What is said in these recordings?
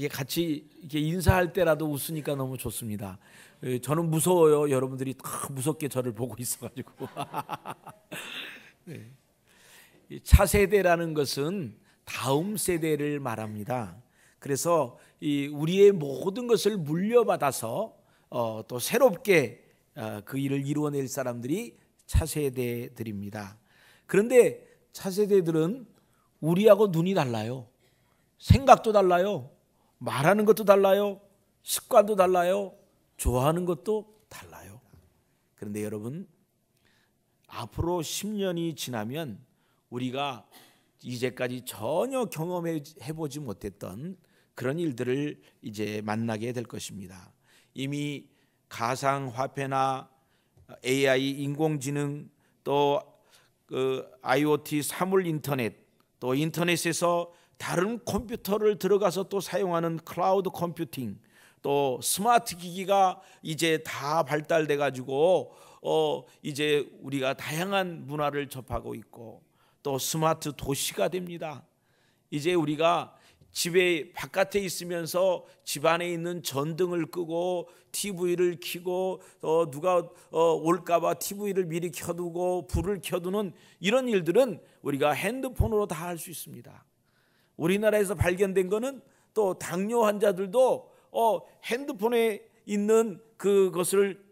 이게 같이 이렇게 인사할 때라도 웃으니까 너무 좋습니다. 저는 무서워요. 여러분들이 무섭게 저를 보고 있어가지고. 네. 차세대라는 것은 다음 세대를 말합니다. 그래서 우리의 모든 것을 물려받아서 또 새롭게 그 일을 이루어낼 사람들이 차세대들입니다. 그런데 차세대들은 우리하고 눈이 달라요. 생각도 달라요. 말하는 것도 달라요. 습관도 달라요. 좋아하는 것도 달라요. 그런데 여러분, 앞으로 10년이 지나면 우리가 이제까지 전혀 경험해보지 못했던 그런 일들을 이제 만나게 될 것입니다. 이미 가상화폐나 AI, 인공지능, 또 그 IoT, 사물 인터넷, 또 인터넷에서 다른 컴퓨터를 들어가서 또 사용하는 클라우드 컴퓨팅, 또 스마트 기기가 이제 다 발달돼 가지고 이제 우리가 다양한 문화를 접하고 있고, 또 스마트 도시가 됩니다. 이제 우리가 집에 바깥에 있으면서 집 안에 있는 전등을 끄고 TV를 켜고 누가 올까봐 TV를 미리 켜두고 불을 켜두는 이런 일들은 우리가 핸드폰으로 다 할 수 있습니다. 우리나라에서 발견된 거는 또 당뇨 환자들도 핸드폰에 있는 그것을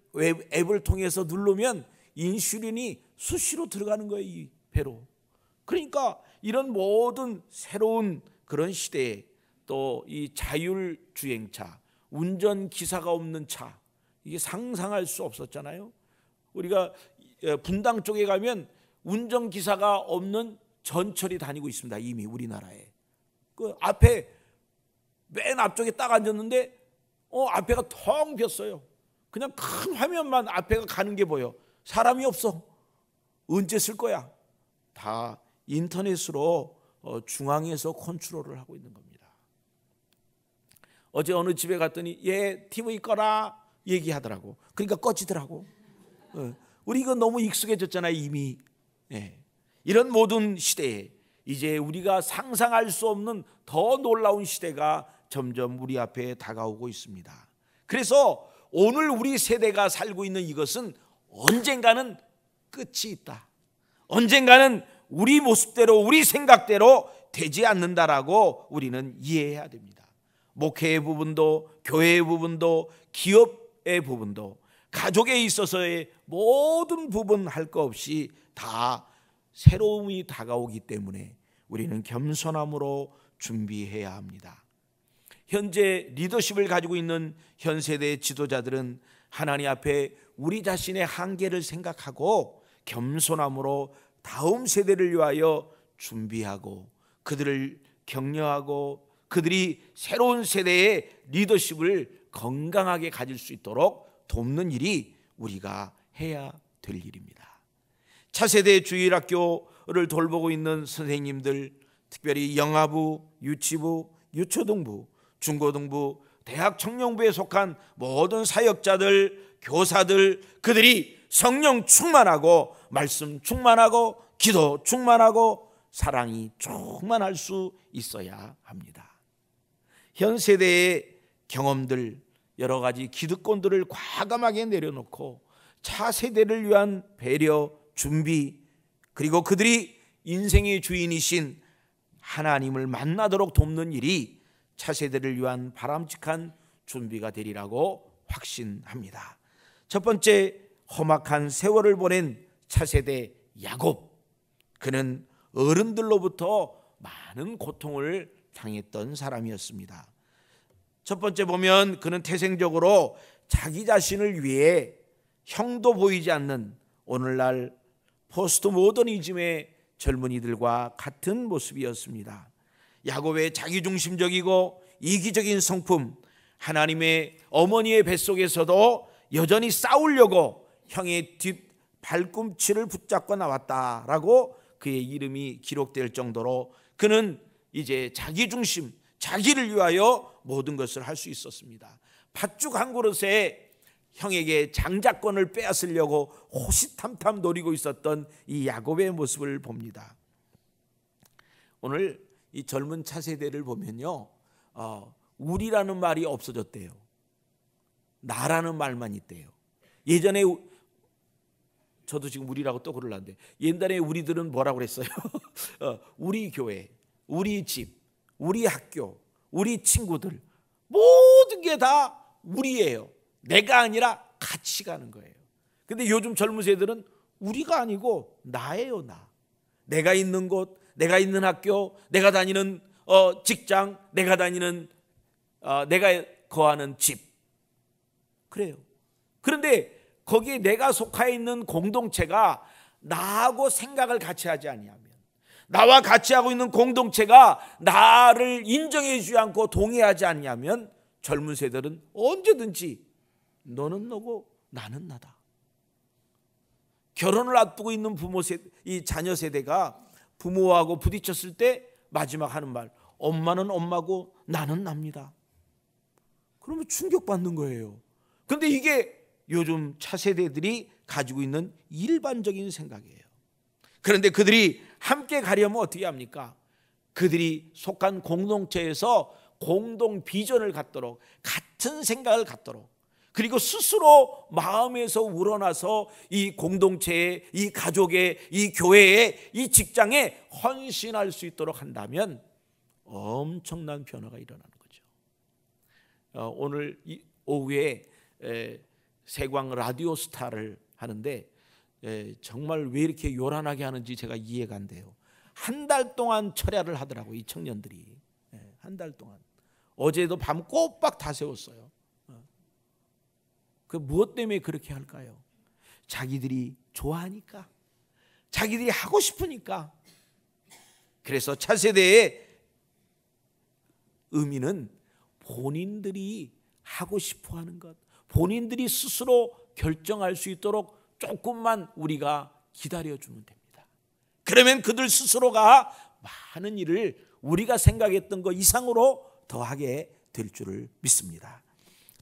앱을 통해서 누르면 인슐린이 수시로 들어가는 거예요, 이 배로. 그러니까 이런 모든 새로운 그런 시대에 또 이 자율주행차, 운전기사가 없는 차, 이게 상상할 수 없었잖아요. 우리가 분당 쪽에 가면 운전기사가 없는 전철이 다니고 있습니다. 이미 우리나라에. 그 앞에 맨 앞쪽에 딱 앉았는데 앞에가 텅 비었어요. 그냥 큰 화면만 앞에가 가는 게 보여. 사람이 없어. 언제 쓸 거야? 다 인터넷으로 중앙에서 컨트롤을 하고 있는 겁니다. 어제 어느 집에 갔더니 얘 TV 꺼라 얘기하더라고. 그러니까 꺼지더라고. 우리 이거 너무 익숙해졌잖아요, 이미. 이런 모든 시대에 이제 우리가 상상할 수 없는 더 놀라운 시대가 점점 우리 앞에 다가오고 있습니다. 그래서 오늘 우리 세대가 살고 있는 이것은 언젠가는 끝이 있다. 언젠가는 우리 모습대로, 우리 생각대로 되지 않는다라고 우리는 이해해야 됩니다. 목회의 부분도, 교회의 부분도, 기업의 부분도, 가족에 있어서의 모든 부분 할 거 없이 다 새로움이 다가오기 때문에 우리는 겸손함으로 준비해야 합니다. 현재 리더십을 가지고 있는 현 세대의 지도자들은 하나님 앞에 우리 자신의 한계를 생각하고 겸손함으로 다음 세대를 위하여 준비하고 그들을 격려하고 그들이 새로운 세대의 리더십을 건강하게 가질 수 있도록 돕는 일이 우리가 해야 될 일입니다. 차세대 주일학교를 돌보고 있는 선생님들, 특별히 영아부, 유치부, 유초등부, 중고등부, 대학 청년부에 속한 모든 사역자들, 교사들, 그들이 성령 충만하고 말씀 충만하고 기도 충만하고 사랑이 충만할 수 있어야 합니다. 현 세대의 경험들, 여러 가지 기득권들을 과감하게 내려놓고 차세대를 위한 배려, 준비, 그리고 그들이 인생의 주인이신 하나님을 만나도록 돕는 일이 차세대를 위한 바람직한 준비가 되리라고 확신합니다. 첫 번째, 험악한 세월을 보낸 차세대 야곱. 그는 어른들로부터 많은 고통을 당했던 사람이었습니다. 첫 번째 보면 그는 태생적으로 자기 자신을 위해 형도 보이지 않는 오늘날 포스트 모더니즘의 젊은이들과 같은 모습이었습니다. 야곱의 자기중심적이고 이기적인 성품, 하나님의 어머니의 뱃속에서도 여전히 싸우려고 형의 뒷 발꿈치를 붙잡고 나왔다라고 그의 이름이 기록될 정도로 그는 이제 자기중심, 자기를 위하여 모든 것을 할 수 있었습니다. 팥죽 한 그릇에 형에게 장자권을 빼앗으려고 호시탐탐 노리고 있었던 이 야곱의 모습을 봅니다. 오늘 이 젊은 차세대를 보면요, 우리라는 말이 없어졌대요. 나라는 말만 있대요. 예전에 저도 지금 우리라고 또 그러려는데 옛날에 우리들은 뭐라고 그랬어요? 우리 교회, 우리 집, 우리 학교, 우리 친구들 모든 게 다 우리예요. 내가 아니라 같이 가는 거예요. 근데 요즘 젊은 세대들은 우리가 아니고 나예요. 내가 있는 곳, 내가 있는 학교, 내가 다니는 직장, 내가 거하는 집. 그래요. 그런데 거기에 내가 속해 있는 공동체가 나하고 생각을 같이 하지 아니하면, 나와 같이 하고 있는 공동체가 나를 인정해 주지 않고 동의하지 않냐면 젊은 세대들은 언제든지 너는 너고 나는 나다. 결혼을 앞두고 있는 이 자녀 세대가 부모하고 부딪혔을 때 마지막 하는 말, 엄마는 엄마고 나는 납니다. 그러면 충격받는 거예요. 그런데 이게 요즘 차세대들이 가지고 있는 일반적인 생각이에요. 그런데 그들이 함께 가려면 어떻게 합니까? 그들이 속한 공동체에서 공동 비전을 갖도록, 같은 생각을 갖도록, 그리고 스스로 마음에서 우러나서 이 공동체에, 이 가족에, 이 교회에, 이 직장에 헌신할 수 있도록 한다면 엄청난 변화가 일어나는 거죠. 오늘 오후에 세광 라디오 스타를 하는데 정말 왜 이렇게 요란하게 하는지 제가 이해가 안 돼요. 한 달 동안 철야를 하더라고요. 이 청년들이. 한 달 동안. 어제도 밤 꼬박 다 세웠어요. 그 무엇 때문에 그렇게 할까요? 자기들이 좋아하니까, 자기들이 하고 싶으니까. 그래서 차세대의 의미는 본인들이 하고 싶어하는 것, 본인들이 스스로 결정할 수 있도록 조금만 우리가 기다려주면 됩니다. 그러면 그들 스스로가 많은 일을 우리가 생각했던 것 이상으로 더하게 될 줄을 믿습니다.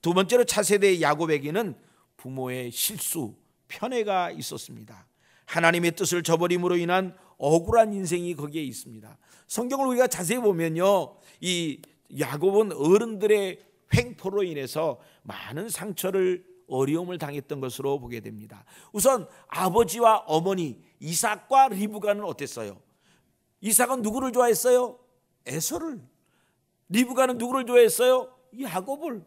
두 번째로 차세대의 야곱에게는 부모의 실수, 편애가 있었습니다. 하나님의 뜻을 저버림으로 인한 억울한 인생이 거기에 있습니다. 성경을 우리가 자세히 보면요, 이 야곱은 어른들의 횡포로 인해서 많은 상처를, 어려움을 당했던 것으로 보게 됩니다. 우선 아버지와 어머니 이삭과 리브가는 어땠어요? 이삭은 누구를 좋아했어요? 에서를. 리브가는 누구를 좋아했어요? 야곱을.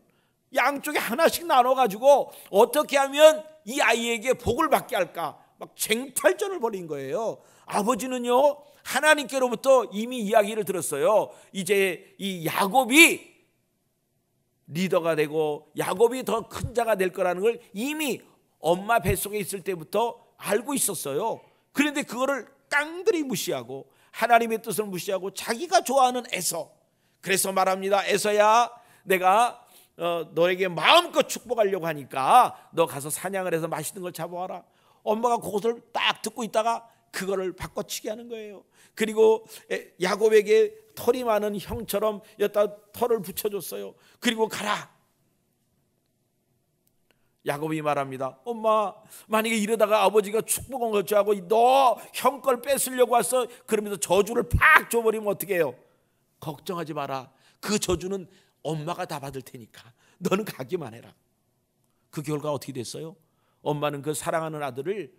양쪽에 하나씩 나눠가지고 어떻게 하면 이 아이에게 복을 받게 할까 막 쟁탈전을 벌인 거예요. 아버지는요, 하나님께로부터 이미 이야기를 들었어요. 이제 이 야곱이 리더가 되고 야곱이 더 큰 자가 될 거라는 걸 이미 엄마 뱃속에 있을 때부터 알고 있었어요. 그런데 그거를 깡그리 무시하고 하나님의 뜻을 무시하고 자기가 좋아하는 에서, 그래서 말합니다. 에서야, 내가 너에게 마음껏 축복하려고 하니까 너 가서 사냥을 해서 맛있는 걸 잡아와라. 엄마가 그것을 딱 듣고 있다가 그거를 바꿔치기 하는 거예요. 그리고 야곱에게 털이 많은 형처럼 여기다 털을 붙여줬어요. 그리고 가라. 야곱이 말합니다. 엄마, 만약에 이러다가 아버지가 축복한 것 하고 너 형 걸 뺏으려고 왔어, 그러면서 저주를 팍 줘버리면 어떻게 해요? 걱정하지 마라. 그 저주는 엄마가 다 받을 테니까 너는 가기만 해라. 그 결과 어떻게 됐어요? 엄마는 그 사랑하는 아들을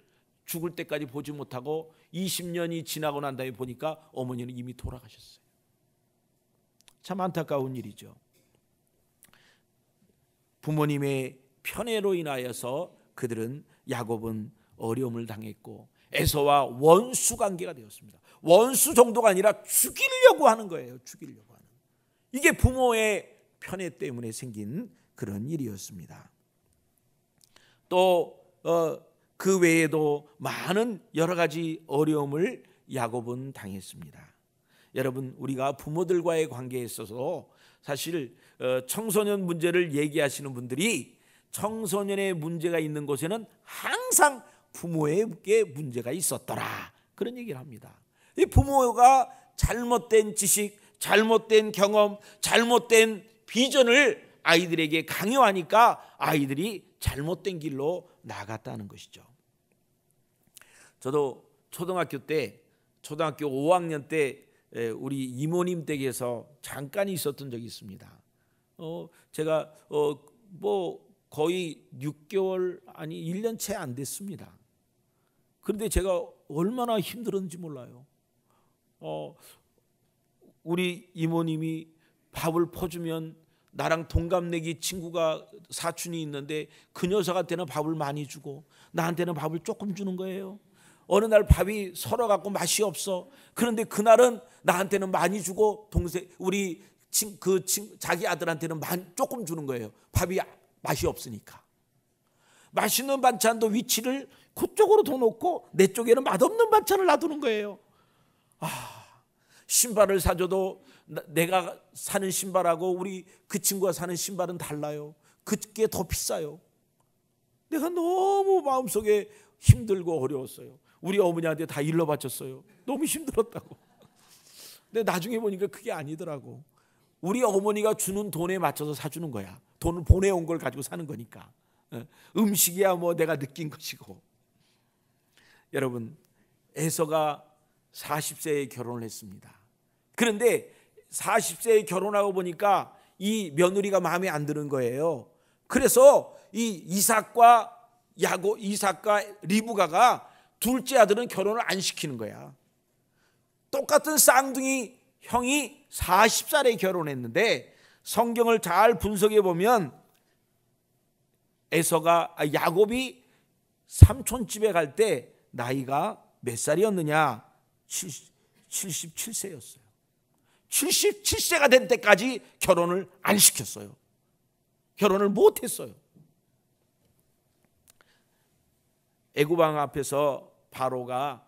죽을 때까지 보지 못하고 20년이 지나고 난 다음에 보니까 어머니는 이미 돌아가셨어요. 참 안타까운 일이죠. 부모님의 편애로 인하여서 그들은, 야곱은 어려움을 당했고 에서와 원수 관계가 되었습니다. 원수 정도가 아니라 죽이려고 하는 거예요. 죽이려고 하는. 이게 부모의 편애 때문에 생긴 그런 일이었습니다. 또 그 외에도 많은 여러 가지 어려움을 야곱은 당했습니다. 여러분, 우리가 부모들과의 관계에 있어서 사실 청소년 문제를 얘기하시는 분들이 청소년의 문제가 있는 곳에는 항상 부모에게 문제가 있었더라, 그런 얘기를 합니다. 이 부모가 잘못된 지식, 잘못된 경험, 잘못된 비전을 아이들에게 강요하니까 아이들이 잘못된 길로 나갔다는 것이죠. 저도 초등학교 5학년 때 우리 이모님 댁에서 잠깐 있었던 적이 있습니다. 제가 뭐 거의 6개월 아니 1년 채 안 됐습니다. 그런데 제가 얼마나 힘들었는지 몰라요. 우리 이모님이 밥을 퍼주면 나랑 동갑내기 친구가 사촌이 있는데 그 녀석한테는 밥을 많이 주고 나한테는 밥을 조금 주는 거예요. 어느 날 밥이 서러 갖고 맛이 없어. 그런데 그날은 나한테는 많이 주고 우리 자기 아들한테는 조금 주는 거예요. 밥이 맛이 없으니까. 맛있는 반찬도 위치를 그쪽으로 더 놓고 내 쪽에는 맛없는 반찬을 놔두는 거예요. 신발을 사줘도 내가 사는 신발하고 우리 그 친구가 사는 신발은 달라요. 그게 더 비싸요. 내가 너무 마음속에 힘들고 어려웠어요. 우리 어머니한테 다 일러 바쳤어요. 너무 힘들었다고. 근데 나중에 보니까 그게 아니더라고. 우리 어머니가 주는 돈에 맞춰서 사주는 거야. 돈을 보내온 걸 가지고 사는 거니까. 음식이야 뭐 내가 느낀 것이고. 여러분, 에서가 40세에 결혼을 했습니다. 그런데 40세에 결혼하고 보니까 이 며느리가 마음에 안 드는 거예요. 그래서 이 이삭과 리브가가 둘째 아들은 결혼을 안 시키는 거야. 똑같은 쌍둥이 형이 40살에 결혼했는데 성경을 잘 분석해 보면 야곱이 삼촌 집에 갈 때 나이가 몇 살이었느냐? 77세였어요. 77세가 된 때까지 결혼을 안 시켰어요. 결혼을 못 했어요. 애굽왕 앞에서 바로가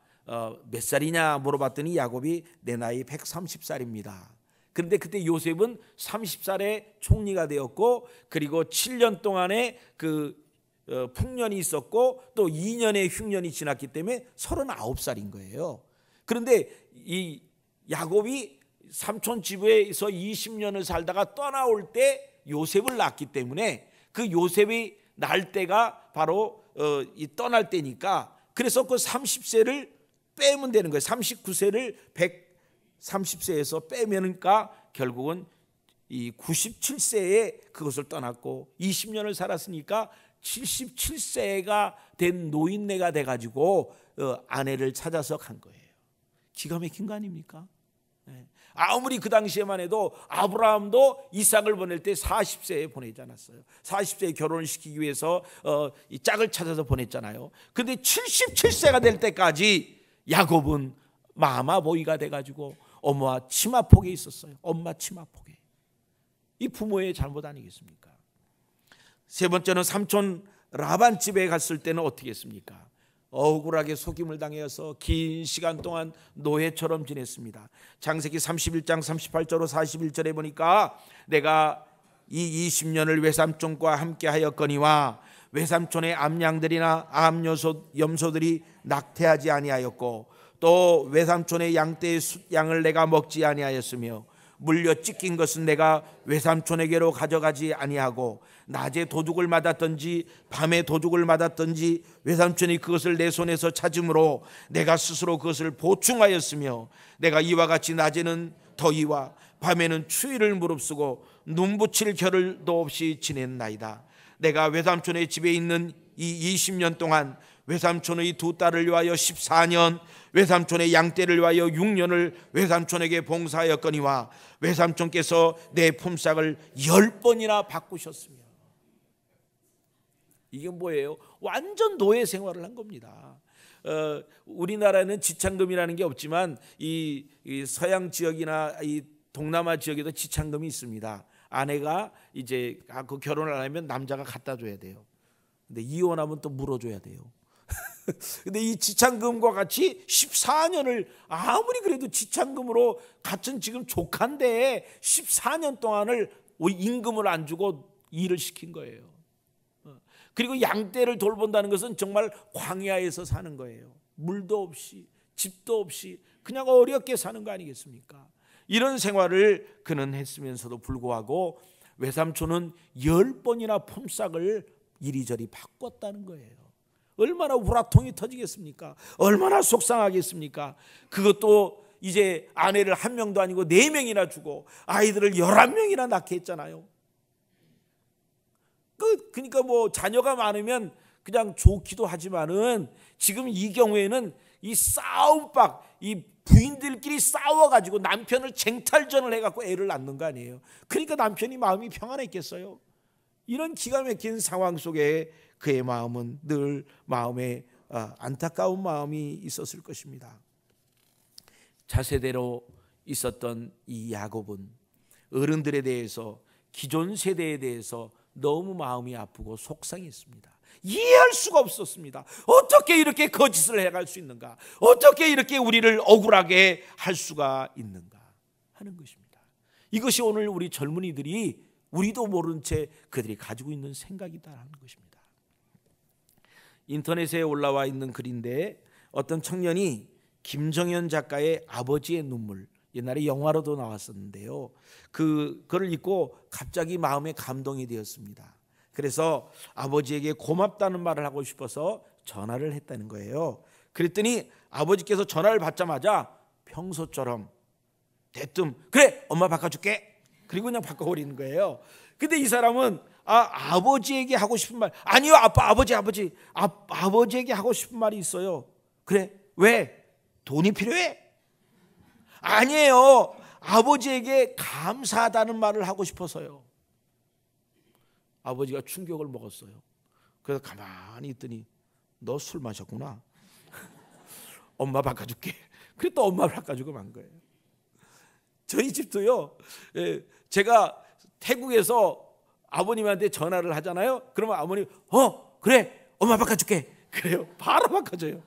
몇 살이냐 물어봤더니 야곱이 내 나이 130살입니다. 그런데 그때 요셉은 30살에 총리가 되었고 그리고 7년 동안의 풍년이 있었고 또 2년의 흉년이 지났기 때문에 39살인 거예요. 그런데 이 야곱이 삼촌 집에서 20년을 살다가 떠나올 때 요셉을 낳았기 때문에 그 요셉이 날 때가 바로 떠날 때니까 그래서 그 30세를 빼면 되는 거예요. 39세를 130세에서 빼면니까 결국은 이 97세에 그것을 떠났고 20년을 살았으니까 77세가 된 노인네가 돼가지고 아내를 찾아서 간 거예요. 기가 막힌 거 아닙니까? 아무리 그 당시에만 해도 아브라함도 이삭을 보낼 때 40세에 보내지 않았어요. 40세에 결혼을 시키기 위해서 이 짝을 찾아서 보냈잖아요. 근데 77세가 될 때까지 야곱은 마마보이가 돼가지고 엄마 치마폭에 있었어요. 엄마 치마폭에. 이 부모의 잘못 아니겠습니까? 세 번째는 삼촌 라반 집에 갔을 때는 어떻게 했습니까? 억울하게 속임을 당해서 긴 시간 동안 노예처럼 지냈습니다. 창세기 31장 38절로 41절에 보니까 내가 이 20년을 외삼촌과 함께 하였거니와 외삼촌의 암양들이나 암염소들이 낙태하지 아니하였고 또 외삼촌의 양떼의 숫양을 내가 먹지 아니하였으며 물려 찢긴 것은 내가 외삼촌에게로 가져가지 아니하고 낮에 도둑을 맞았든지 밤에 도둑을 맞았든지 외삼촌이 그것을 내 손에서 찾음으로 내가 스스로 그것을 보충하였으며 내가 이와 같이 낮에는 더위와 밤에는 추위를 무릅쓰고 눈붙일 겨를도 없이 지냈나이다. 내가 외삼촌의 집에 있는 이 20년 동안 외삼촌의 두 딸을 위하여 14년 외삼촌의 양떼를 위하여 6년을 외삼촌에게 봉사하였거니와 외삼촌께서 내 품삯을 10번이나 바꾸셨으며. 이게 뭐예요? 완전 노예 생활을 한 겁니다. 우리나라는 지창금이라는 게 없지만 이 서양 지역이나 이 동남아 지역에도 지창금이 있습니다. 아내가 이제 그 결혼을 안 하면 남자가 갖다 줘야 돼요. 근데 이혼하면 또 물어줘야 돼요. 근데 이 지창금과 같이 14년을 아무리 그래도 지창금으로 같은 지금 조카인데 14년 동안을 임금을 안 주고 일을 시킨 거예요. 그리고 양떼를 돌본다는 것은 정말 광야에서 사는 거예요. 물도 없이 집도 없이 그냥 어렵게 사는 거 아니겠습니까? 이런 생활을 그는 했으면서도 불구하고 외삼촌은 10번이나 품삯을 이리저리 바꿨다는 거예요. 얼마나 우라통이 터지겠습니까? 얼마나 속상하겠습니까? 그것도 이제 아내를 한 명도 아니고 4명이나 주고 아이들을 11명이나 낳게 했잖아요. 그러니까 뭐 자녀가 많으면 그냥 좋기도 하지만은 지금 이 경우에는 이 싸움박, 이 부인들끼리 싸워가지고 남편을 쟁탈전을 해갖고 애를 낳는 거 아니에요. 그러니까 남편이 마음이 평안했겠어요. 이런 기가 막힌 상황 속에 그의 마음은 늘 마음에 안타까운 마음이 있었을 것입니다. 차세대로 있었던 이 야곱은 어른들에 대해서, 기존 세대에 대해서 너무 마음이 아프고 속상했습니다. 이해할 수가 없었습니다. 어떻게 이렇게 거짓을 해갈 수 있는가? 어떻게 이렇게 우리를 억울하게 할 수가 있는가 하는 것입니다. 이것이 오늘 우리 젊은이들이 우리도 모른 채 그들이 가지고 있는 생각이다라는 것입니다. 인터넷에 올라와 있는 글인데 어떤 청년이 김정현 작가의 아버지의 눈물, 옛날에 영화로도 나왔었는데요, 그거를 읽고 갑자기 마음에 감동이 되었습니다. 그래서 아버지에게 고맙다는 말을 하고 싶어서 전화를 했다는 거예요. 그랬더니 아버지께서 전화를 받자마자 평소처럼 대뜸 그래 엄마 바꿔줄게, 그리고 그냥 바꿔버리는 거예요. 근데 이 사람은 아버지에게 하고 싶은 말, 아니요 아버지에게 하고 싶은 말이 있어요. 그래 왜? 돈이 필요해? 아니에요, 아버지에게 감사하다는 말을 하고 싶어서요. 아버지가 충격을 먹었어요. 그래서 가만히 있더니 너 술 마셨구나. 엄마 바꿔줄게. 그래서 또 엄마를 바꿔주고 만 거예요. 저희 집도요, 제가 태국에서 아버님한테 전화를 하잖아요. 그러면 아버님 그래 엄마 바꿔줄게. 그래요. 바로 바꿔줘요.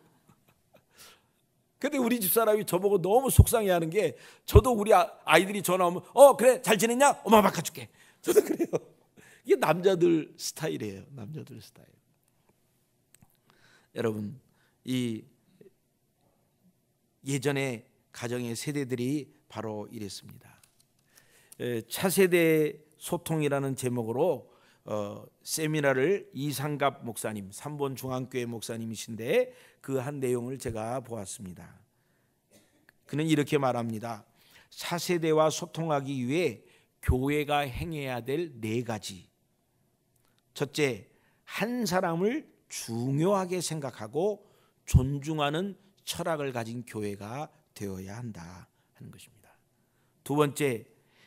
근데 우리 집사람이 저보고 너무 속상해하는 게, 저도 우리 아이들이 전화 오면 그래 잘 지냈냐? 엄마 바꿔줄게. 저도 그래요. 이게 남자들 스타일이에요. 남자들 스타일. 여러분, 이 예전의 가정의 세대들이 바로 이랬습니다. 차세대 소통이라는 제목으로 세미나를 이상갑 목사님, 삼본중앙교회 목사님이신데 그 한 내용을 제가 보았습니다. 그는 이렇게 말합니다. 차세대와 소통하기 위해 교회가 행해야 될 4가지. 첫째, 한 사람을 중요하게 생각하고 존중하는 철학을 가진 교회가 되어야 한다 하는 것입니다. 두 번째,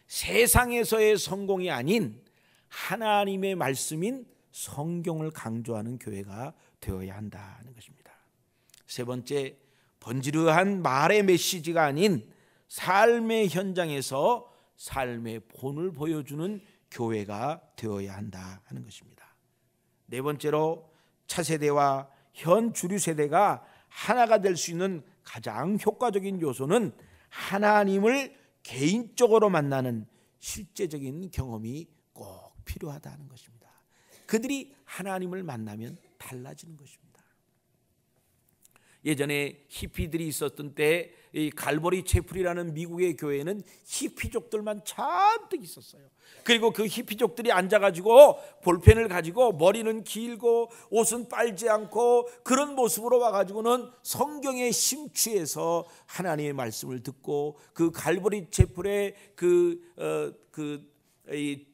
세상에서의 성공이 아닌 하나님의 말씀인 성경을 강조하는 교회가 되어야 한다는 것입니다. 세 번째, 번지르한 말의 메시지가 아닌 삶의 현장에서 삶의 본을 보여주는 교회가 되어야 한다 하는 것입니다. 네 번째로, 차세대와 현 주류 세대가 하나가 될 수 있는 가장 효과적인 요소는 하나님을 개인적으로 만나는 실제적인 경험이 꼭 필요하다는 것입니다. 그들이 하나님을 만나면 달라지는 것입니다. 예전에 히피들이 있었던 때 이 갈보리 채플이라는 미국의 교회는 히피족들만 잔뜩 있었어요. 그리고 그 히피족들이 앉아가지고 볼펜을 가지고 머리는 길고 옷은 빨지 않고 그런 모습으로 와가지고는 성경에 심취해서 하나님의 말씀을 듣고 그 갈보리 채플의 이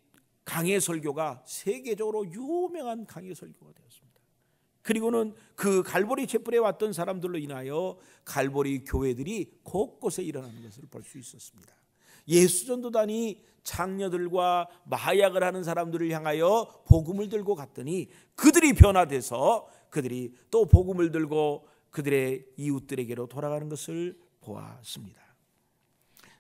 강해 설교가 세계적으로 유명한 강해 설교가 되었습니다. 그리고는 그 갈보리 채플에 왔던 사람들로 인하여 갈보리 교회들이 곳곳에 일어나는 것을 볼 수 있었습니다. 예수전도단이 장녀들과 마약을 하는 사람들을 향하여 복음을 들고 갔더니 그들이 변화돼서 그들이 또 복음을 들고 그들의 이웃들에게로 돌아가는 것을 보았습니다.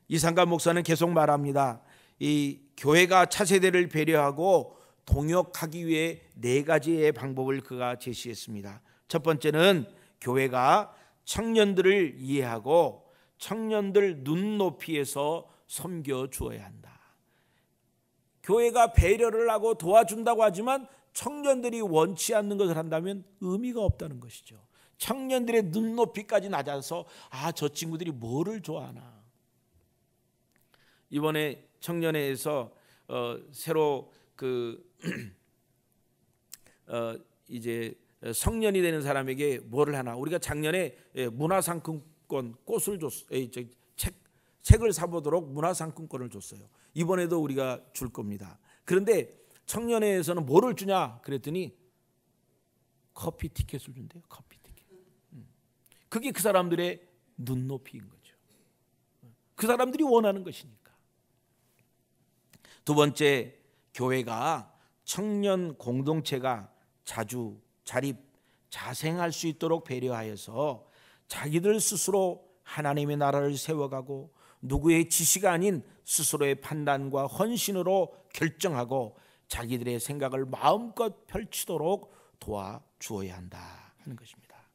이상갑 목사는 계속 말합니다. 이 교회가 차세대를 배려하고 동역하기 위해 4가지의 방법을 그가 제시했습니다. 첫 번째는 교회가 청년들을 이해하고 청년들 눈높이에서 섬겨 주어야 한다. 교회가 배려를 하고 도와준다고 하지만 청년들이 원치 않는 것을 한다면 의미가 없다는 것이죠. 청년들의 눈높이까지 낮아서 저 친구들이 뭐를 좋아하나. 이번에 청년회에서 새로 이제 성년이 되는 사람에게 뭐를 하나, 우리가 작년에 문화상품권 꽃을 줬어요. 책을 사보도록 문화상품권을 줬어요. 이번에도 우리가 줄 겁니다. 그런데 청년회에서는 뭐를 주냐 그랬더니 커피 티켓을 준대요. 커피 티켓. 그게 그 사람들의 눈높이인 거죠. 그 사람들이 원하는 것이니까. 두 번째, 교회가 청년 공동체가 자주 자생할 수 있도록 배려하여서 자기들 스스로 하나님의 나라를 세워가고 누구의 지시가 아닌 스스로의 판단과 헌신으로 결정하고 자기들의 생각을 마음껏 펼치도록 도와주어야 한다 하는 것입니다.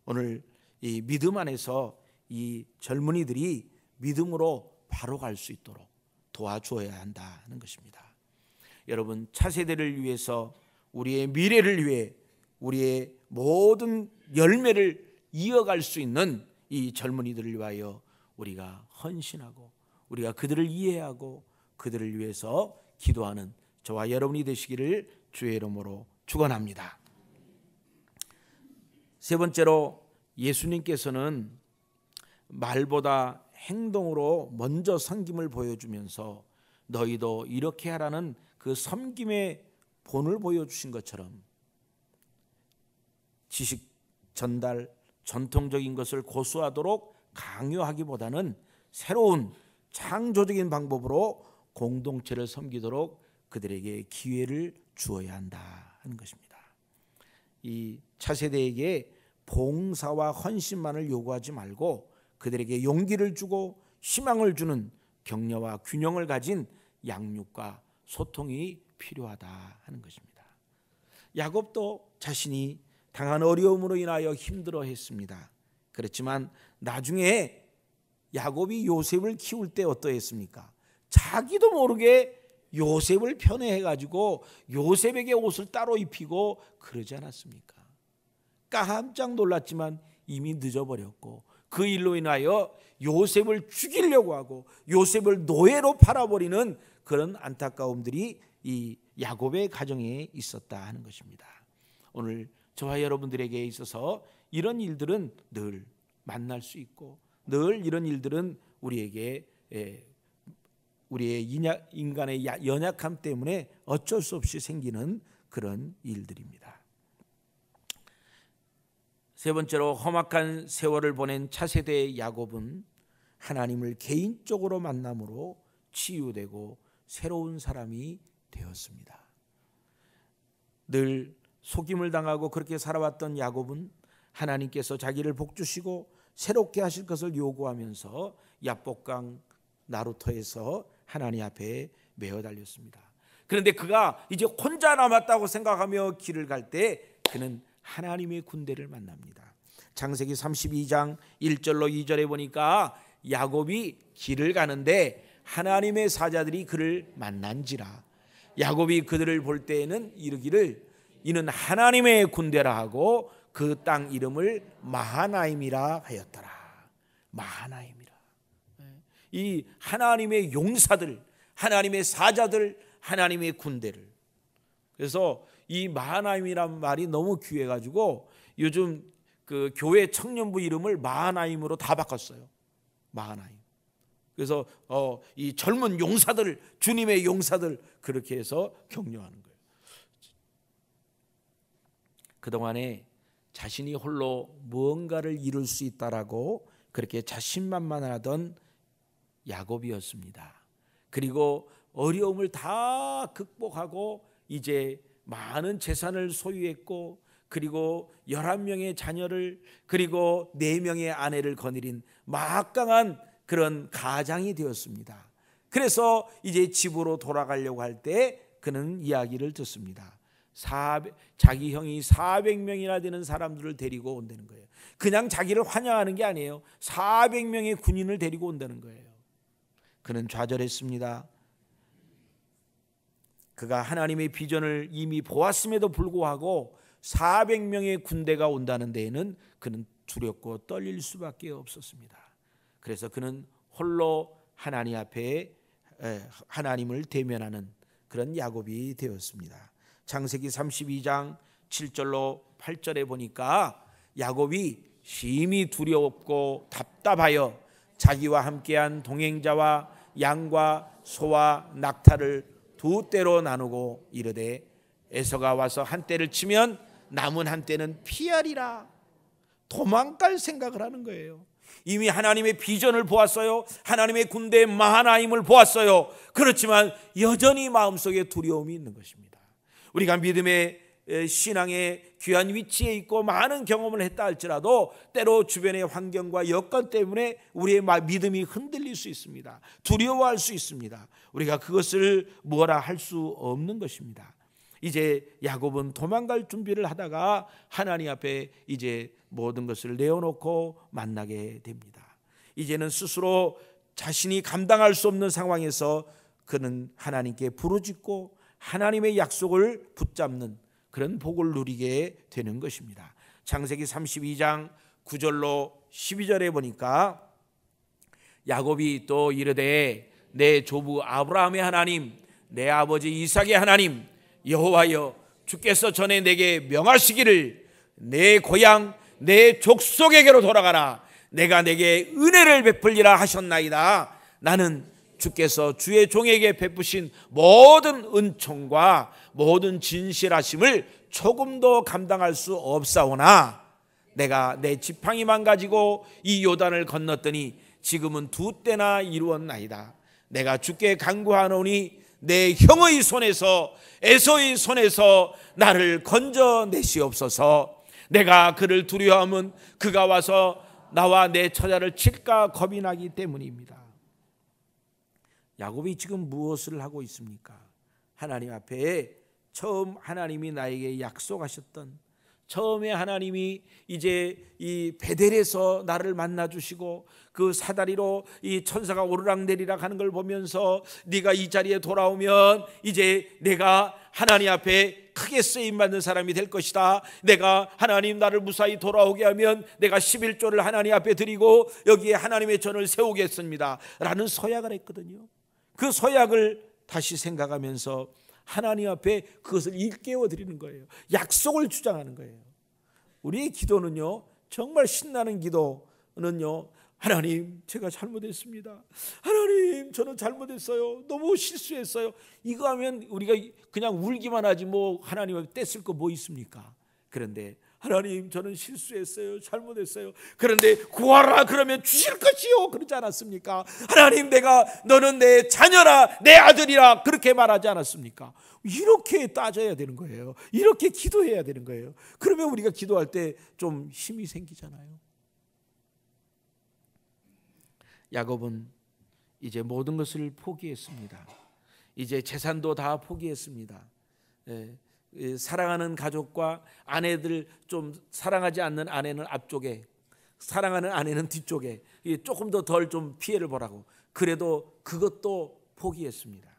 오늘 이 믿음 안에서 이 젊은이들이 믿음으로 바로 갈 수 있도록 도와주어야 한다 하는 것입니다. 여러분, 차세대를 위해서, 우리의 미래를 위해, 우리의 모든 열매를 이어갈 수 있는 이 젊은이들을 위하여 우리가 헌신하고 우리가 그들을 이해하고 그들을 위해서 기도하는 저와 여러분이 되시기를 주의 이름으로 축원합니다. 세 번째로, 예수님께서는 말보다 행동으로 먼저 섬김을 보여주면서 너희도 이렇게 하라는 그 섬김의 본을 보여주신 것처럼 지식 전달, 전통적인 것을 고수하도록 강요하기보다는 새로운 창조적인 방법으로 공동체를 섬기도록 그들에게 기회를 주어야 한다 하는 것입니다. 이 차세대에게 봉사와 헌신만을 요구하지 말고 그들에게 용기를 주고 희망을 주는 격려와 균형을 가진 양육과 소통이 필요하다 하는 것입니다. 야곱도 자신이 당한 어려움으로 인하여 힘들어했습니다. 그렇지만 나중에 야곱이 요셉을 키울 때 어떠했습니까? 자기도 모르게 요셉을 편애해가지고 요셉에게 옷을 따로 입히고 그러지 않았습니까? 깜짝 놀랐지만 이미 늦어버렸고 그 일로 인하여 요셉을 죽이려고 하고 요셉을 노예로 팔아버리는 그런 안타까움들이 이 야곱의 가정에 있었다 하는 것입니다. 오늘 저와 여러분들에게 있어서 이런 일들은 늘 만날 수 있고 늘 이런 일들은 우리에게 우리의 인간의 연약함 때문에 어쩔 수 없이 생기는 그런 일들입니다. 세 번째로, 험악한 세월을 보낸 차세대의 야곱은 하나님을 개인적으로 만남으로 치유되고 새로운 사람이 되었습니다. 늘 속임을 당하고 그렇게 살아왔던 야곱은 하나님께서 자기를 복주시고 새롭게 하실 것을 요구하면서 야복강 나루터에서 하나님 앞에 메어 달렸습니다. 그런데 그가 이제 혼자 남았다고 생각하며 길을 갈 때 그는 하나님의 군대를 만납니다. 창세기 32장 1절로 2절에 보니까 야곱이 길을 가는데 하나님의 사자들이 그를 만난지라. 야곱이 그들을 볼 때에는 이르기를 이는 하나님의 군대라 하고 그 땅 이름을 마하나임이라 하였더라. 마하나임이라. 이 하나님의 용사들, 하나님의 사자들, 하나님의 군대를. 그래서 이 마하나임이란 말이 너무 귀해가지고 요즘 그 교회 청년부 이름을 마하나임으로 다 바꿨어요. 마하나임. 그래서 이 젊은 용사들, 주님의 용사들 그렇게 해서 격려하는 거예요. 그동안에 자신이 홀로 무언가를 이룰 수 있다라고 그렇게 자신만만하던 야곱이었습니다. 그리고 어려움을 다 극복하고 이제 많은 재산을 소유했고 그리고 11명의 자녀를 그리고 4명의 아내를 거느린 막강한 그런 가장이 되었습니다. 그래서 이제 집으로 돌아가려고 할 때 그는 이야기를 듣습니다. 자기 형이 400명이나 되는 사람들을 데리고 온다는 거예요. 그냥 자기를 환영하는 게 아니에요. 400명의 군인을 데리고 온다는 거예요. 그는 좌절했습니다. 그가 하나님의 비전을 이미 보았음에도 불구하고 400명의 군대가 온다는 데에는 그는 두렵고 떨릴 수밖에 없었습니다. 그래서 그는 홀로 하나님 앞에 하나님을 대면하는 그런 야곱이 되었습니다. 창세기 32장 7절로 8절에 보니까 야곱이 심히 두렵고 답답하여 자기와 함께한 동행자와 양과 소와 낙타를 두 떼로 나누고 이르되 에서가 와서 한 떼를 치면 남은 한 떼는 피하리라. 도망갈 생각을 하는 거예요. 이미 하나님의 비전을 보았어요. 하나님의 군대의 마하나임을 보았어요. 그렇지만 여전히 마음속에 두려움이 있는 것입니다. 우리가 믿음의 신앙의 귀한 위치에 있고 많은 경험을 했다 할지라도 때로 주변의 환경과 여건 때문에 우리의 믿음이 흔들릴 수 있습니다. 두려워할 수 있습니다. 우리가 그것을 뭐라 할 수 없는 것입니다. 이제 야곱은 도망갈 준비를 하다가 하나님 앞에 이제 모든 것을 내어놓고 만나게 됩니다. 이제는 스스로 자신이 감당할 수 없는 상황에서 그는 하나님께 부르짖고 하나님의 약속을 붙잡는 그런 복을 누리게 되는 것입니다. 창세기 32장 9절로 12절에 보니까 야곱이 또 이르되 내 조부 아브라함의 하나님 내 아버지 이삭의 하나님 여호와여 주께서 전에 내게 명하시기를 내 고향 내 족속에게로 돌아가라. 내가 내게 은혜를 베풀리라 하셨나이다. 나는 주께서 주의 종에게 베푸신 모든 은총과 모든 진실하심을 조금도 감당할 수 없사오나 내가 내 지팡이만 가지고 이 요단을 건넜더니 지금은 두 때나 이루었나이다. 내가 주께 간구하노니 내 형의 손에서 에서의 손에서 나를 건져내시옵소서. 내가 그를 두려워하면 그가 와서 나와 내 처자를 칠까 겁이 나기 때문입니다. 야곱이 지금 무엇을 하고 있습니까? 하나님 앞에 처음 하나님이 나에게 약속하셨던, 처음에 하나님이 이제 이 베델에서 나를 만나 주시고 그 사다리로 이 천사가 오르락내리락 하는 걸 보면서 네가 이 자리에 돌아오면 이제 내가 하나님 앞에 크게 쓰임받는 사람이 될 것이다. 내가 하나님 나를 무사히 돌아오게 하면 내가 11조를 하나님 앞에 드리고 여기에 하나님의 전을 세우겠습니다 라는 서약을 했거든요. 그 서약을 다시 생각하면서 하나님 앞에 그것을 일깨워 드리는 거예요. 약속을 주장하는 거예요. 우리의 기도는요, 정말 신나는 기도는요, 하나님 제가 잘못했습니다. 하나님 저는 잘못했어요. 너무 실수했어요. 이거 하면 우리가 그냥 울기만 하지 뭐 하나님 앞에 떼쓸 거 뭐 있습니까? 그런데 하나님 저는 실수했어요. 잘못했어요. 그런데 구하라 그러면 주실 것이요 그러지 않았습니까? 하나님 너는 내 자녀라 내 아들이라 그렇게 말하지 않았습니까? 이렇게 따져야 되는 거예요. 이렇게 기도해야 되는 거예요. 그러면 우리가 기도할 때 좀 힘이 생기잖아요. 야곱은 이제 모든 것을 포기했습니다. 이제 재산도 다 포기했습니다. 사랑하는 가족과 아내들, 좀 사랑하지 않는 아내는 앞쪽에, 사랑하는 아내는 뒤쪽에, 조금 더 덜 좀 피해를 보라고. 그래도 그것도 포기했습니다.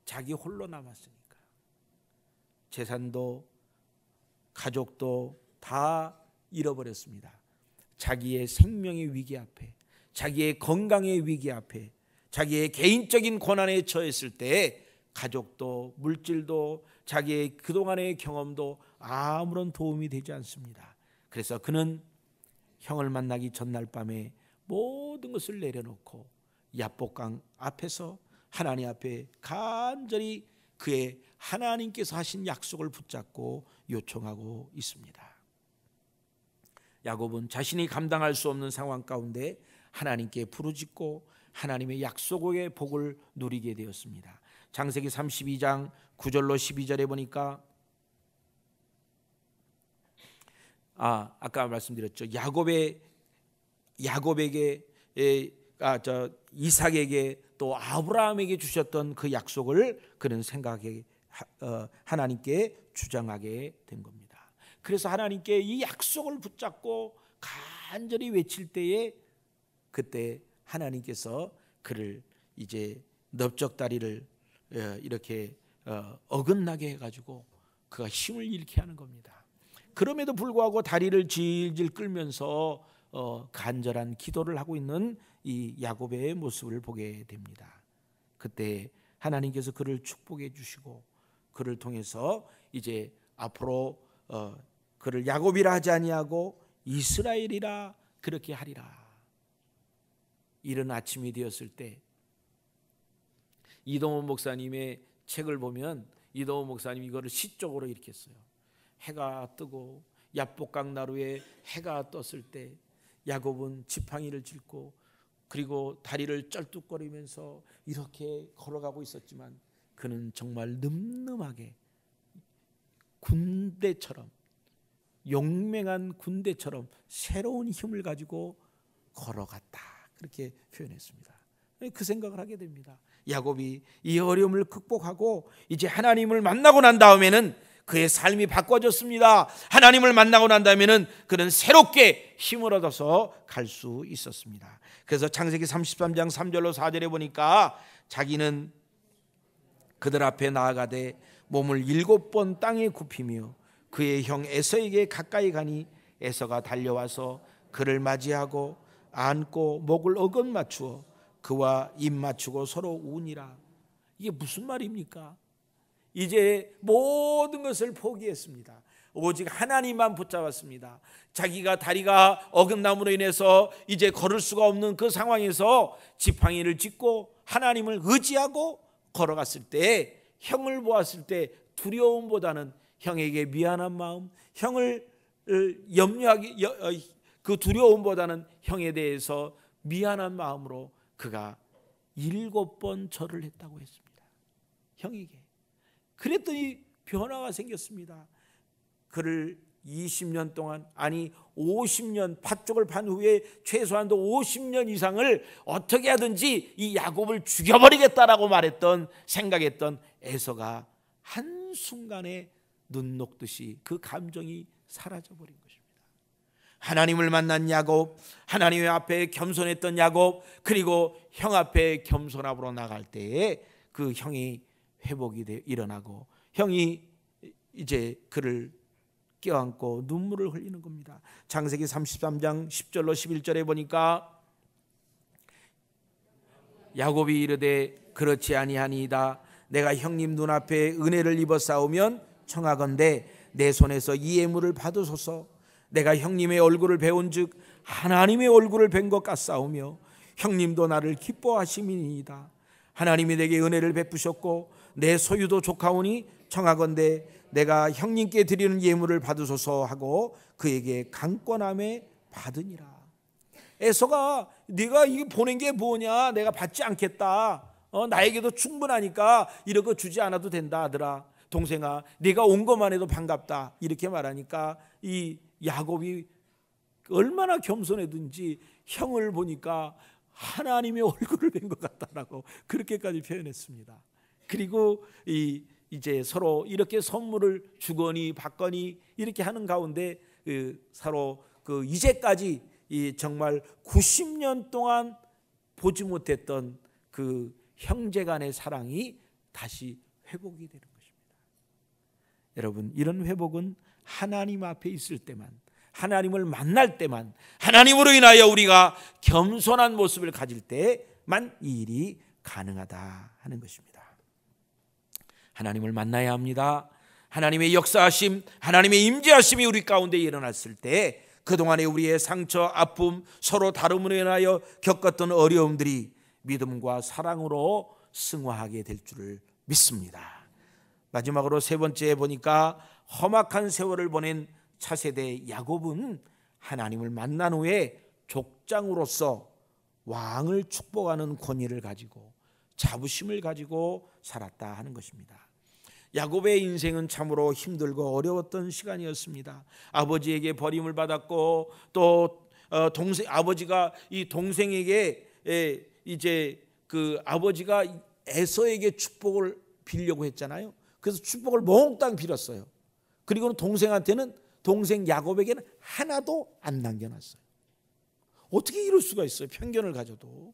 자기 홀로 남았으니까. 재산도 가족도 다 잃어버렸습니다. 자기의 생명의 위기 앞에, 자기의 건강의 위기 앞에, 자기의 개인적인 고난에 처했을 때 가족도 물질도 자기의 그동안의 경험도 아무런 도움이 되지 않습니다. 그래서 그는 형을 만나기 전날 밤에 모든 것을 내려놓고 야복강 앞에서 하나님 앞에 간절히 그의 하나님께서 하신 약속을 붙잡고 요청하고 있습니다. 야곱은 자신이 감당할 수 없는 상황 가운데 하나님께 부르짖고 하나님의 약속의 복을 누리게 되었습니다. 창세기 32장 9절로 12절에 보니까 아까 말씀드렸죠. 야곱에게 이삭에게 또 아브라함에게 주셨던 그 약속을 그는 생각해 하나님께 주장하게 된 겁니다. 그래서 하나님께 이 약속을 붙잡고 간절히 외칠 때에 그때 하나님께서 그를 이제 넓적다리를 이렇게 어긋나게 해가지고 그가 힘을 잃게 하는 겁니다. 그럼에도 불구하고 다리를 질질 끌면서 간절한 기도를 하고 있는 이 야곱의 모습을 보게 됩니다. 그때 하나님께서 그를 축복해 주시고 그를 통해서 이제 앞으로 그를 야곱이라 하지 아니하고 이스라엘이라 그렇게 하리라. 이른 아침이 되었을 때 이동원 목사님의 책을 보면 이도우 목사님이 이거를 시적으로 이렇게 써요. 해가 뜨고 야복강 나루에 해가 떴을 때 야곱은 지팡이를 짚고 그리고 다리를 쩔뚝거리면서 이렇게 걸어가고 있었지만 그는 정말 늠름하게 군대처럼, 용맹한 군대처럼 새로운 힘을 가지고 걸어갔다, 그렇게 표현했습니다. 그 생각을 하게 됩니다. 야곱이 이 어려움을 극복하고 이제 하나님을 만나고 난 다음에는 그의 삶이 바꿔졌습니다. 하나님을 만나고 난 다음에는 그는 새롭게 힘을 얻어서 갈 수 있었습니다. 그래서 창세기 33장 3절로 4절에 보니까 자기는 그들 앞에 나아가되 몸을 7번 땅에 굽히며 그의 형 에서에게 가까이 가니 에서가 달려와서 그를 맞이하고 안고 목을 어긋 맞추어 그와 입 맞추고 서로 우니라. 이게 무슨 말입니까? 이제 모든 것을 포기했습니다. 오직 하나님만 붙잡았습니다. 자기가 다리가 어긋남으로 인해서 이제 걸을 수가 없는 그 상황에서 지팡이를 짚고 하나님을 의지하고 걸어갔을 때, 형을 보았을 때 두려움보다는 형에게 미안한 마음, 형을 염려하기, 그 두려움보다는 형에 대해서 미안한 마음으로 그가 7번 절을 했다고 했습니다. 형에게. 그랬더니 변화가 생겼습니다. 그를 20년 동안, 아니 50년, 팥죽을 판 후에 최소한도 50년 이상을 어떻게 하든지 이 야곱을 죽여버리겠다라고 말했던, 생각했던 에서가 한순간에 눈 녹듯이 그 감정이 사라져버린 것입니다. 하나님을 만난 야곱, 하나님의 앞에 겸손했던 야곱, 그리고 형 앞에 겸손함으로 나갈 때에 그 형이 회복이 일어나고 형이 이제 그를 껴안고 눈물을 흘리는 겁니다. 창세기 33장 10절로 11절에 보니까 야곱이 이르되 그렇지 아니하니이다. 내가 형님 눈앞에 은혜를 입어 싸우면 청하건대 내 손에서 이 예물을 받으소서. 내가 형님의 얼굴을 배운즉 하나님의 얼굴을 뵌 것 같사오며 형님도 나를 기뻐하심이니이다. 하나님이 내게 은혜를 베푸셨고 내 소유도 족하오니 청하건대 내가 형님께 드리는 예물을 받으소서 하고 그에게 강권함에 받으니라. 에서가 네가 이거 보낸 게 뭐냐, 내가 받지 않겠다, 나에게도 충분하니까 이런 거 주지 않아도 된다 아들아, 동생아 네가 온 것만 해도 반갑다, 이렇게 말하니까 이 야곱이 얼마나 겸손했든지 형을 보니까 하나님의 얼굴을 뵌 것 같다라고 그렇게까지 표현했습니다. 그리고 이제 서로 이렇게 선물을 주거니 받거니 이렇게 하는 가운데 서로 이제까지 정말 90년 동안 보지 못했던 그 형제간의 사랑이 다시 회복이 되는 것입니다. 여러분, 이런 회복은 하나님 앞에 있을 때만, 하나님을 만날 때만, 하나님으로 인하여 우리가 겸손한 모습을 가질 때만 이 일이 가능하다 하는 것입니다. 하나님을 만나야 합니다. 하나님의 역사하심, 하나님의 임재하심이 우리 가운데 일어났을 때 그동안의 우리의 상처, 아픔, 서로 다름으로 인하여 겪었던 어려움들이 믿음과 사랑으로 승화하게 될 줄을 믿습니다. 마지막으로 세 번째 보니까 험악한 세월을 보낸 차세대 야곱은 하나님을 만난 후에 족장으로서 왕을 축복하는 권위를 가지고 자부심을 가지고 살았다 하는 것입니다. 야곱의 인생은 참으로 힘들고 어려웠던 시간이었습니다. 아버지에게 버림을 받았고 또 아버지가 이 동생에게 이제 그 아버지가 에서에게 축복을 빌려고 했잖아요. 그래서 축복을 몽땅 빌었어요. 그리고는 동생 야곱에게는 하나도 안 남겨놨어요. 어떻게 이럴 수가 있어요? 편견을 가져도.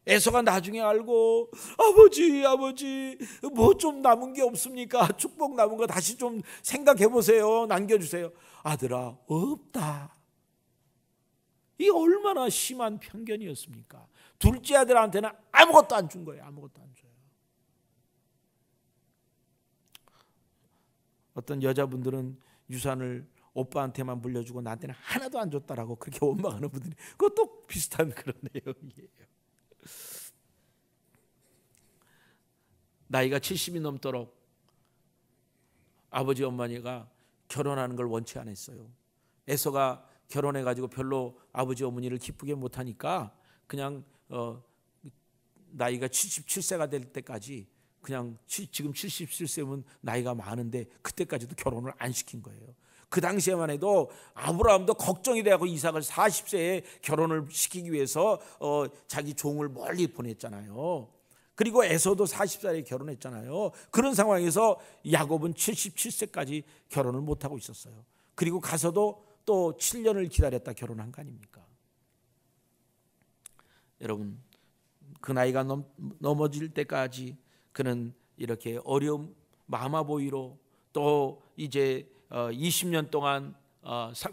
에서가 나중에 알고 아버지 뭐 좀 남은 게 없습니까? 축복 남은 거 다시 좀 생각해 보세요. 남겨주세요. 아들아, 없다. 이 얼마나 심한 편견이었습니까? 둘째 아들한테는 아무것도 안 준 거예요. 아무것도 안 줘요. 어떤 여자분들은 유산을 오빠한테만 물려주고 나한테는 하나도 안 줬다라고 그렇게 원망하는 분들이, 그것도 비슷한 그런 내용이에요. 나이가 70이 넘도록 아버지 어머니가 결혼하는 걸 원치 않았어요. 에서가 결혼해가지고 별로 아버지 어머니를 기쁘게 못하니까 그냥 나이가 77세가 될 때까지 그냥 지금 77세면 나이가 많은데 그때까지도 결혼을 안 시킨 거예요. 그 당시에만 해도 아브라함도 걱정이 돼서 이삭을 40세에 결혼을 시키기 위해서 자기 종을 멀리 보냈잖아요. 그리고 에서도 40살에 결혼했잖아요. 그런 상황에서 야곱은 77세까지 결혼을 못하고 있었어요. 그리고 가서도 또 7년을 기다렸다 결혼한 거 아닙니까? 여러분, 그 나이가 넘어질 때까지 그는 이렇게 어려움 마마보이로 또 이제 20년 동안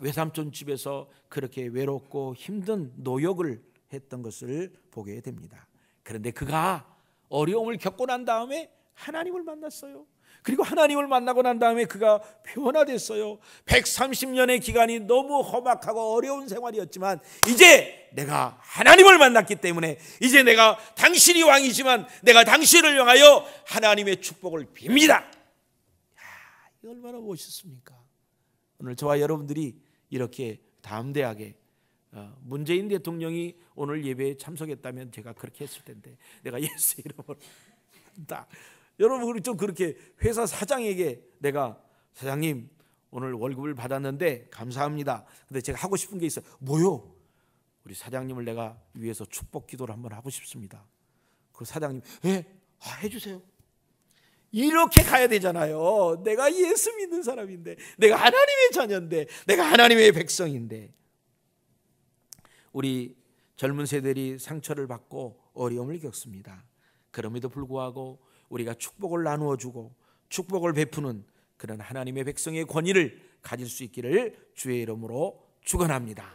외삼촌 집에서 그렇게 외롭고 힘든 노역을 했던 것을 보게 됩니다. 그런데 그가 어려움을 겪고 난 다음에 하나님을 만났어요. 그리고 하나님을 만나고 난 다음에 그가 변화됐어요. 130년의 기간이 너무 험악하고 어려운 생활이었지만 이제 내가 하나님을 만났기 때문에 이제 내가 당신이 왕이지만 내가 당신을 향하여 하나님의 축복을 빕니다. 이게 얼마나 멋있습니까? 오늘 저와 여러분들이 이렇게 담대하게 문재인 대통령이 오늘 예배에 참석했다면 제가 그렇게 했을 텐데 내가 예수 이름으로 한다. 여러분 우리 좀 그렇게 회사 사장에게 내가 사장님 오늘 월급을 받았는데 감사합니다. 근데 제가 하고 싶은 게 있어요. 뭐요? 우리 사장님을 내가 위해서 축복 기도를 한번 하고 싶습니다. 그 사장님 해주세요. 이렇게 가야 되잖아요. 내가 예수 믿는 사람인데 내가 하나님의 자녀인데 내가 하나님의 백성인데 우리 젊은 세대들이 상처를 받고 어려움을 겪습니다. 그럼에도 불구하고 우리가 축복을 나누어 주고 축복을 베푸는 그런 하나님의 백성의 권위를 가질 수 있기를 주의 이름으로 축원합니다.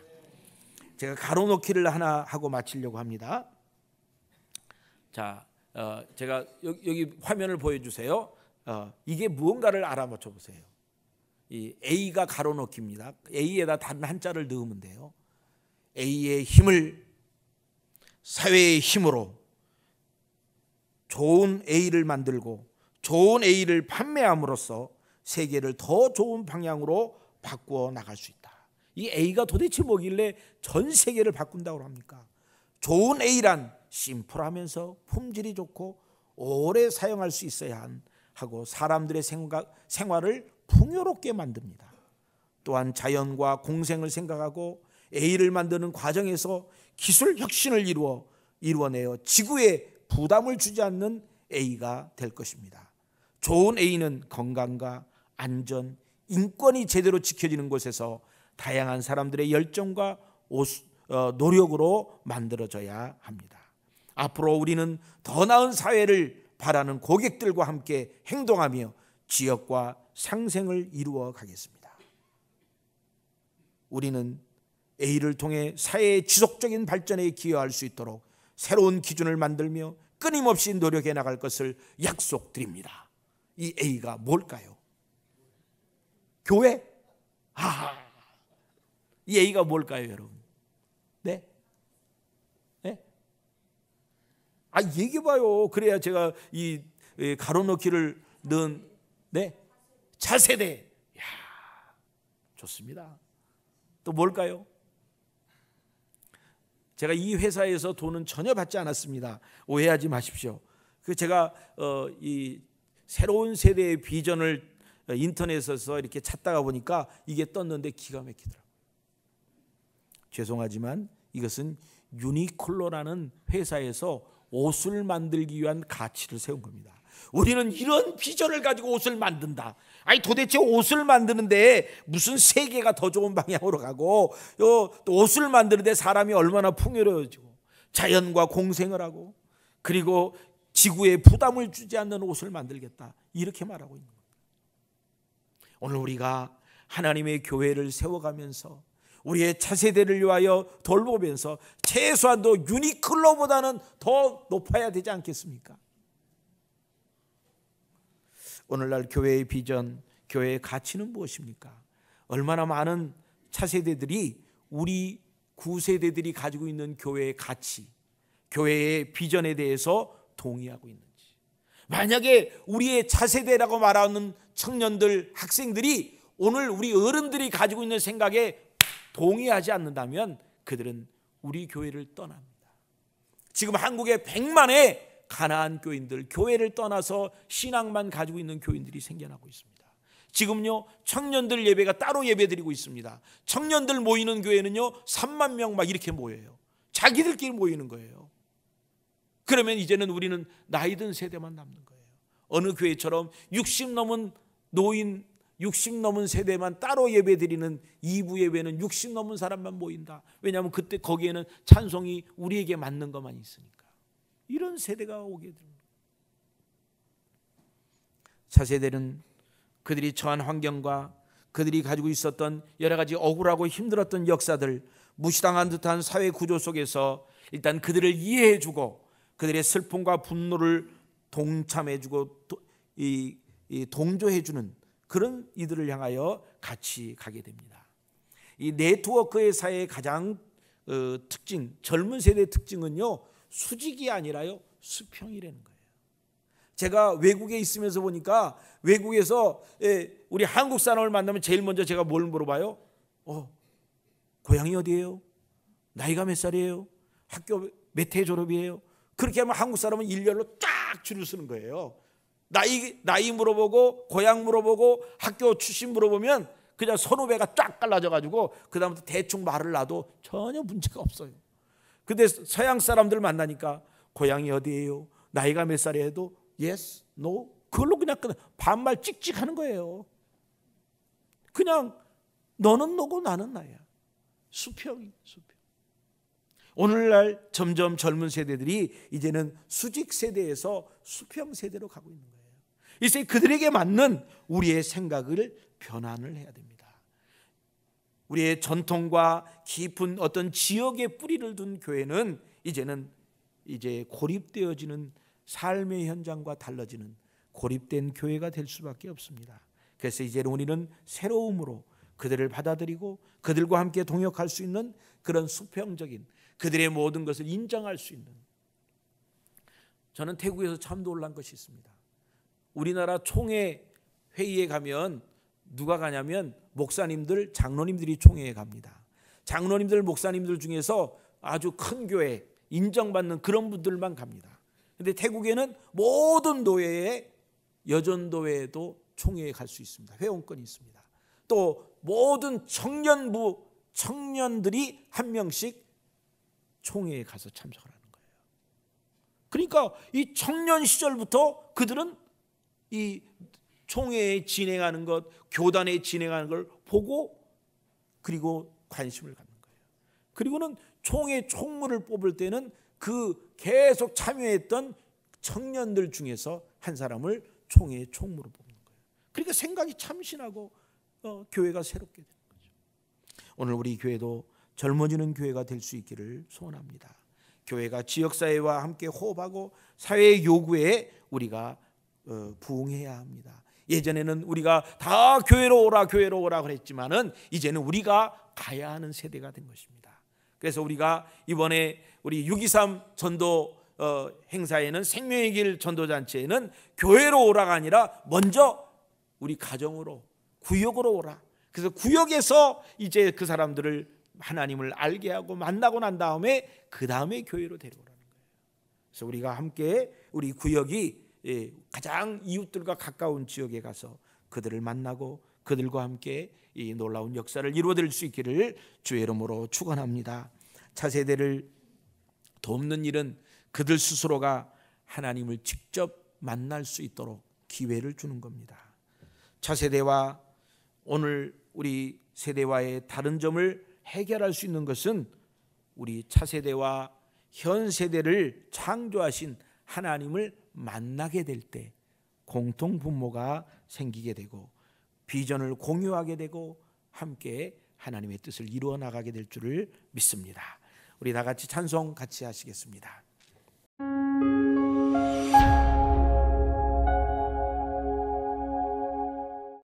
제가 가로놓기를 하나 하고 마치려고 합니다. 자, 제가 여기 화면을 보여주세요. 이게 무언가를 알아맞혀 보세요. 이 A가 가로놓기입니다. A에다 단 한자를 넣으면 돼요. A의 힘을 사회의 힘으로 좋은 A를 만들고 좋은 A를 판매함으로써 세계를 더 좋은 방향으로 바꾸어 나갈 수 있다. 이 A가 도대체 뭐길래 전 세계를 바꾼다고 합니까? 좋은 A란 심플하면서 품질이 좋고 오래 사용할 수 있어야 하고 사람들의 생활을 풍요롭게 만듭니다. 또한 자연과 공생을 생각하고 A를 만드는 과정에서 기술 혁신을 이루어내어 지구에 부담을 주지 않는 A가 될 것입니다. 좋은 A는 건강과 안전, 인권이 제대로 지켜지는 곳에서 다양한 사람들의 열정과 노력으로 만들어져야 합니다. 앞으로 우리는 더 나은 사회를 바라는 고객들과 함께 행동하며 지역과 상생을 이루어 가겠습니다. 우리는 A를 통해 사회의 지속적인 발전에 기여할 수 있도록 새로운 기준을 만들며 끊임없이 노력해 나갈 것을 약속드립니다. 이 A가 뭘까요? 교회? 이 A가 뭘까요, 여러분? 네? 네? 얘기해봐요. 그래야 제가 이 가로놓기를 넣은 차세대. 좋습니다. 또 뭘까요? 제가 이 회사에서 돈은 전혀 받지 않았습니다. 오해하지 마십시오. 제가 이 새로운 세대의 비전을 인터넷에서 이렇게 찾다가 보니까 이게 떴는데 기가 막히더라고요. 죄송하지만 이것은 유니클로라는 회사에서 옷을 만들기 위한 가치를 세운 겁니다. 우리는 이런 비전을 가지고 옷을 만든다. 도대체 옷을 만드는데 무슨 세계가 더 좋은 방향으로 가고 또 옷을 만드는데 사람이 얼마나 풍요로워지고 자연과 공생을 하고 그리고 지구에 부담을 주지 않는 옷을 만들겠다. 이렇게 말하고 있는 겁니다. 오늘 우리가 하나님의 교회를 세워가면서 우리의 차세대를 위하여 돌보면서 최소한도 유니클로보다는 더 높아야 되지 않겠습니까? 오늘날 교회의 비전, 교회의 가치는 무엇입니까? 얼마나 많은 차세대들이 우리 구세대들이 가지고 있는 교회의 가치, 교회의 비전에 대해서 동의하고 있는지. 만약에 우리의 차세대라고 말하는 청년들, 학생들이 오늘 우리 어른들이 가지고 있는 생각에 동의하지 않는다면 그들은 우리 교회를 떠납니다. 지금 한국에 100만의 가나안 교인들, 교회를 떠나서 신앙만 가지고 있는 교인들이 생겨나고 있습니다. 지금요 청년들 예배가 따로 예배드리고 있습니다. 청년들 모이는 교회는요 3만 명 막 이렇게 모여요. 자기들끼리 모이는 거예요. 그러면 이제는 우리는 나이 든 세대만 남는 거예요. 어느 교회처럼 60 넘은 노인, 60 넘은 세대만 따로 예배드리는 2부 예배는 60 넘은 사람만 모인다. 왜냐하면 그때 거기에는 찬송이 우리에게 맞는 것만 있으니까. 이런 세대가 오게 됩니다. 차세대는 그들이 처한 환경과 그들이 가지고 있었던 여러 가지 억울하고 힘들었던 역사들, 무시당한 듯한 사회 구조 속에서 일단 그들을 이해해주고 그들의 슬픔과 분노를 동참해주고 동조해주는 그런 이들을 향하여 같이 가게 됩니다. 이 네트워크의 사회의 가장 특징, 젊은 세대의 특징은요 수직이 아니라요 수평이라는 거예요. 제가 외국에 있으면서 보니까 외국에서 우리 한국 사람을 만나면 제일 먼저 제가 뭘 물어봐요? 고향이 어디예요? 나이가 몇 살이에요? 학교 몇 해 졸업이에요? 그렇게 하면 한국 사람은 일렬로 쫙 줄을 서는 거예요. 나이 물어보고 고향 물어보고 학교 출신 물어보면 그냥 선후배가 쫙 갈라져 가지고 그 다음부터 대충 말을 놔도 전혀 문제가 없어요. 근데 서양 사람들 만나니까 고향이 어디예요? 나이가 몇 살이에요? 해도 yes, no 그걸로 그냥 반말 찍찍 하는 거예요. 그냥 너는 너고 나는 나야. 수평. 오늘날 점점 젊은 세대들이 이제는 수직 세대에서 수평 세대로 가고 있는 거예요. 이제 그들에게 맞는 우리의 생각을 변환을 해야 됩니다. 우리의 전통과 깊은 어떤 지역의 뿌리를 둔 교회는 이제 고립되어지는 삶의 현장과 달라지는 고립된 교회가 될 수밖에 없습니다. 그래서 이제는 우리는 새로움으로 그들을 받아들이고 그들과 함께 동역할 수 있는 그런 수평적인 그들의 모든 것을 인정할 수 있는. 저는 태국에서 참 놀란 것이 있습니다. 우리나라 총회 회의에 가면 누가 가냐면 목사님들, 장로님들이 총회에 갑니다. 장로님들, 목사님들 중에서 아주 큰 교회 인정받는 그런 분들만 갑니다. 그런데 태국에는 모든 도회에 여전도회에도 총회에 갈 수 있습니다. 회원권이 있습니다. 또 모든 청년들이 한 명씩 총회에 가서 참석을 하는 거예요. 그러니까 이 청년 시절부터 그들은 이 총회에 진행하는 것, 교단에 진행하는 걸 보고 그리고 관심을 갖는 거예요. 그리고는 총회 총무를 뽑을 때는 그 계속 참여했던 청년들 중에서 한 사람을 총회의 총무로 뽑는 거예요. 그러니까 생각이 참신하고 교회가 새롭게 되는 거죠. 오늘 우리 교회도 젊어지는 교회가 될 수 있기를 소원합니다. 교회가 지역사회와 함께 호흡하고 사회의 요구에 우리가 부응해야 합니다. 예전에는 우리가 다 교회로 오라 그랬지만은 이제는 우리가 가야 하는 세대가 된 것입니다. 그래서 우리가 이번에 우리 6.23 전도 행사에는 생명의 길 전도잔치에는 교회로 오라가 아니라 먼저 우리 가정으로 구역으로 오라. 그래서 구역에서 이제 그 사람들을 하나님을 알게 하고 만나고 난 다음에 그 다음에 교회로 데려오라는 거예요. 그래서 우리가 함께 우리 구역이 가장 이웃들과 가까운 지역에 가서 그들을 만나고 그들과 함께 이 놀라운 역사를 이루어드릴 수 있기를 주의 이름으로 축원합니다. 차세대를 돕는 일은 그들 스스로가 하나님을 직접 만날 수 있도록 기회를 주는 겁니다. 차세대와 오늘 우리 세대와의 다른 점을 해결할 수 있는 것은 우리 차세대와 현 세대를 창조하신 하나님을 만나게 될 때 공통 분모가 생기게 되고 비전을 공유하게 되고 함께 하나님의 뜻을 이루어 나가게 될 줄을 믿습니다. 우리 다 같이 찬송 같이 하시겠습니다.